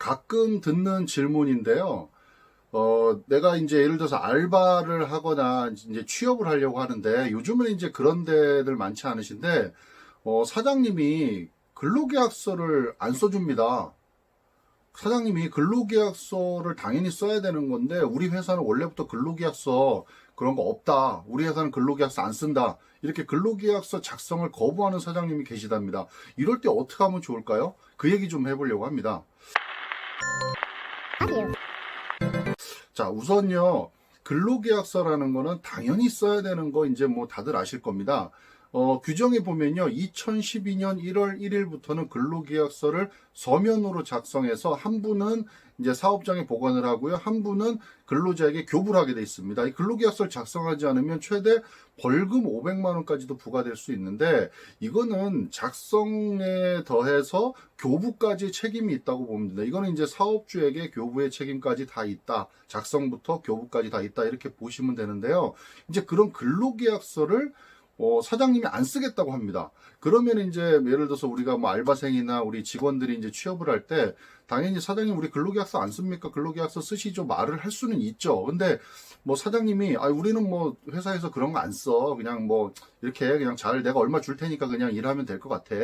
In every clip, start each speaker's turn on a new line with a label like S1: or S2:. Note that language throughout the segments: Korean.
S1: 가끔 듣는 질문인데요. 내가 이제 예를 들어서 알바를 하거나 이제 취업을 하려고 하는데 요즘은 이제 그런 데들 많지 않으신데, 사장님이 근로계약서를 안 써줍니다. 사장님이 근로계약서를 당연히 써야 되는 건데 우리 회사는 원래부터 근로계약서 그런 거 없다. 우리 회사는 근로계약서 안 쓴다. 이렇게 근로계약서 작성을 거부하는 사장님이 계시답니다. 이럴 때 어떻게 하면 좋을까요? 그 얘기 좀 해보려고 합니다. 자, 우선요, 근로계약서라는 거는 당연히 써야 되는 거 이제 뭐 다들 아실 겁니다. 규정에 보면요, 2012년 1월 1일부터는 근로계약서를 서면으로 작성해서 한 분은 이제 사업장에 보관을 하고요, 한 분은 근로자에게 교부를 하게 돼 있습니다. 이 근로계약서를 작성하지 않으면 최대 벌금 500만 원까지도 부과될 수 있는데, 이거는 작성에 더해서 교부까지 책임이 있다고 보면 됩니다. 이거는 이제 사업주에게 교부의 책임까지 다 있다. 작성부터 교부까지 다 있다. 이렇게 보시면 되는데요. 이제 그런 근로계약서를 사장님이 안 쓰겠다고 합니다. 그러면 이제 예를 들어서 우리가 뭐 알바생이나 우리 직원들이 이제 취업을 할 때 당연히 사장님 우리 근로계약서 안 씁니까? 근로계약서 쓰시죠. 말을 할 수는 있죠. 근데 뭐 사장님이 우리는 뭐 회사에서 그런 거 안 써. 그냥 뭐 이렇게 그냥 잘 내가 얼마 줄 테니까 그냥 일하면 될 것 같아.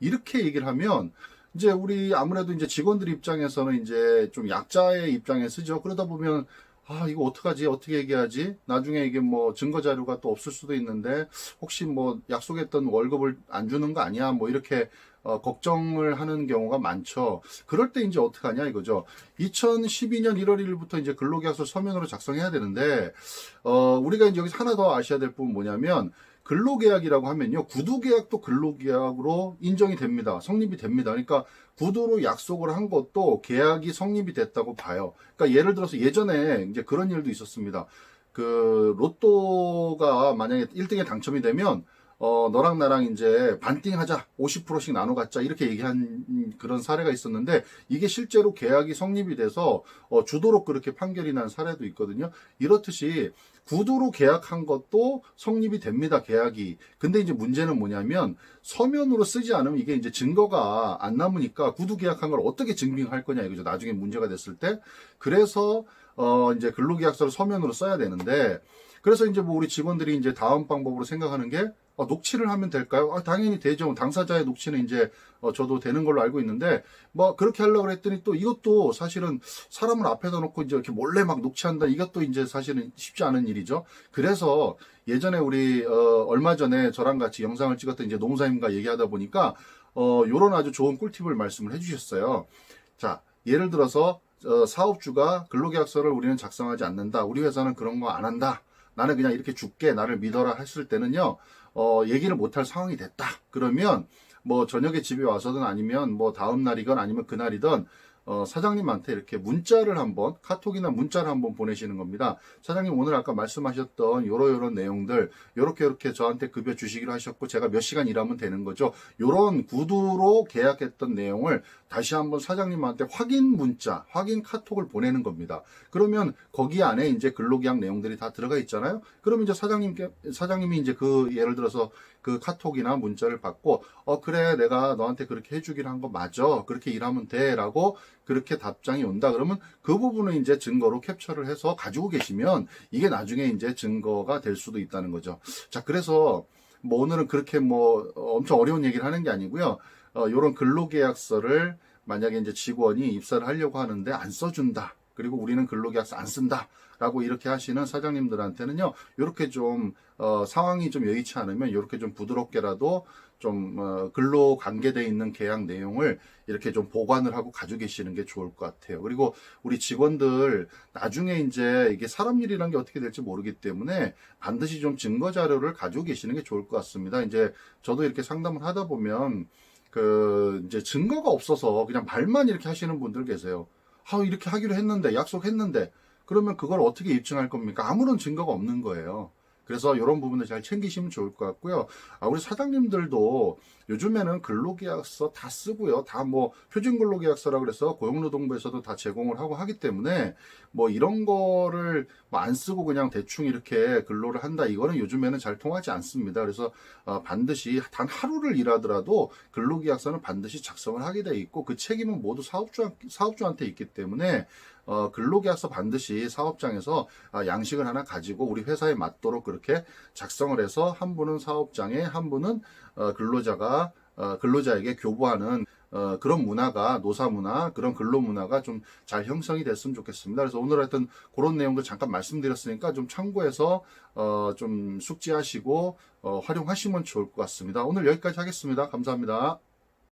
S1: 이렇게 얘기를 하면 이제 우리 아무래도 이제 직원들 입장에서는 이제 좀 약자의 입장에 쓰죠. 그러다 보면 이거 어떡하지? 어떻게 얘기하지? 나중에 이게 뭐 증거 자료가 또 없을 수도 있는데 혹시 뭐 약속했던 월급을 안 주는 거 아니야? 뭐 이렇게 걱정을 하는 경우가 많죠. 그럴 때 이제 어떡하냐 이거죠. 2012년 1월 1일부터 이제 근로계약서 서면으로 작성해야 되는데 우리가 이제 여기서 하나 더 아셔야 될 부분 뭐냐면 근로계약이라고 하면요, 구두계약도 근로계약으로 인정이 됩니다. 성립이 됩니다. 그러니까 구두로 약속을 한 것도 계약이 성립이 됐다고 봐요. 그러니까 예를 들어서 예전에 이제 그런 일도 있었습니다. 그 로또가 만약에 1등에 당첨이 되면 너랑 나랑 이제 반띵하자, 50%씩 나눠 갖자, 이렇게 얘기한 그런 사례가 있었는데, 이게 실제로 계약이 성립이 돼서, 주도록 그렇게 판결이 난 사례도 있거든요. 이렇듯이, 구두로 계약한 것도 성립이 됩니다, 계약이. 근데 이제 문제는 뭐냐면, 서면으로 쓰지 않으면 이게 이제 증거가 안 남으니까, 구두 계약한 걸 어떻게 증빙할 거냐, 이거죠. 나중에 문제가 됐을 때. 그래서, 이제 근로계약서를 서면으로 써야 되는데, 그래서 이제 뭐 우리 직원들이 이제 다음 방법으로 생각하는 게, 녹취를 하면 될까요? 당연히 되죠. 당사자의 녹취는 이제 저도 되는 걸로 알고 있는데, 뭐 그렇게 하려고 했더니 또 이것도 사실은 사람을 앞에다 놓고 이제 이렇게 몰래 막 녹취한다. 이것도 이제 사실은 쉽지 않은 일이죠. 그래서 예전에 우리 얼마 전에 저랑 같이 영상을 찍었던 이제 노무사님과 얘기하다 보니까 요런 아주 좋은 꿀팁을 말씀을 해주셨어요. 자, 예를 들어서 사업주가 근로계약서를 우리는 작성하지 않는다. 우리 회사는 그런 거 안 한다. 나는 그냥 이렇게 줄게. 나를 믿어라 했을 때는요. 얘기를 못할 상황이 됐다. 그러면 뭐 저녁에 집에 와서든 아니면 뭐 다음 날이건 아니면 그날이든 사장님한테 이렇게 문자를 한번, 카톡이나 문자를 한번 보내시는 겁니다. 사장님 오늘 아까 말씀하셨던 요런 내용들 요렇게 저한테 급여 주시기로 하셨고 제가 몇 시간 일하면 되는 거죠. 요런 구두로 계약했던 내용을 다시 한번 사장님한테 확인 문자, 확인 카톡을 보내는 겁니다. 그러면 거기 안에 이제 근로계약 내용들이 다 들어가 있잖아요. 그러면 이제 사장님이 이제 그 예를 들어서 그 카톡이나 문자를 받고 그래 내가 너한테 그렇게 해주기로 한 거 맞아. 그렇게 일하면 돼. 라고 그렇게 답장이 온다. 그러면 그 부분을 이제 증거로 capture를 해서 가지고 계시면 이게 나중에 이제 증거가 될 수도 있다는 거죠. 자, 그래서 뭐 오늘은 그렇게 뭐 엄청 어려운 얘기를 하는 게 아니고요. 요런 근로계약서를 만약에 이제 직원이 입사를 하려고 하는데 안 써준다. 그리고 우리는 근로계약서 안 쓴다. 라고 이렇게 하시는 사장님들한테는요, 이렇게 좀, 상황이 좀 여의치 않으면, 이렇게 좀 부드럽게라도 좀, 근로 관계되어 있는 계약 내용을 이렇게 좀 보관을 하고 가지고 계시는 게 좋을 것 같아요. 그리고 우리 직원들, 나중에 이제 이게 사람 일이라는 게 어떻게 될지 모르기 때문에 반드시 좀 증거 자료를 가지고 계시는 게 좋을 것 같습니다. 이제 저도 이렇게 상담을 하다 보면, 이제 증거가 없어서 그냥 말만 이렇게 하시는 분들 계세요. 이렇게 하기로 했는데, 약속했는데, 그러면 그걸 어떻게 입증할 겁니까? 아무런 증거가 없는 거예요. 그래서 이런 부분을 잘 챙기시면 좋을 것 같고요. 우리 사장님들도 요즘에는 근로계약서 다 쓰고요. 다 뭐 표준 근로계약서라 그래서 고용노동부에서도 다 제공을 하고 하기 때문에 뭐 이런 거를 뭐 안 쓰고 그냥 대충 이렇게 근로를 한다. 이거는 요즘에는 잘 통하지 않습니다. 그래서 반드시 단 하루를 일하더라도 근로계약서는 반드시 작성을 하게 돼 있고 그 책임은 모두 사업주한테 있기 때문에 근로계약서 반드시 사업장에서 양식을 하나 가지고 우리 회사에 맞도록 그렇게 작성을 해서 한 분은 사업장에 한 분은 근로자에게 교부하는 그런 문화가 노사 문화 그런 근로 문화가 좀 잘 형성이 됐으면 좋겠습니다. 그래서 오늘 하여튼 그런 내용도 잠깐 말씀드렸으니까 좀 참고해서 좀 숙지하시고 활용하시면 좋을 것 같습니다. 오늘 여기까지 하겠습니다. 감사합니다.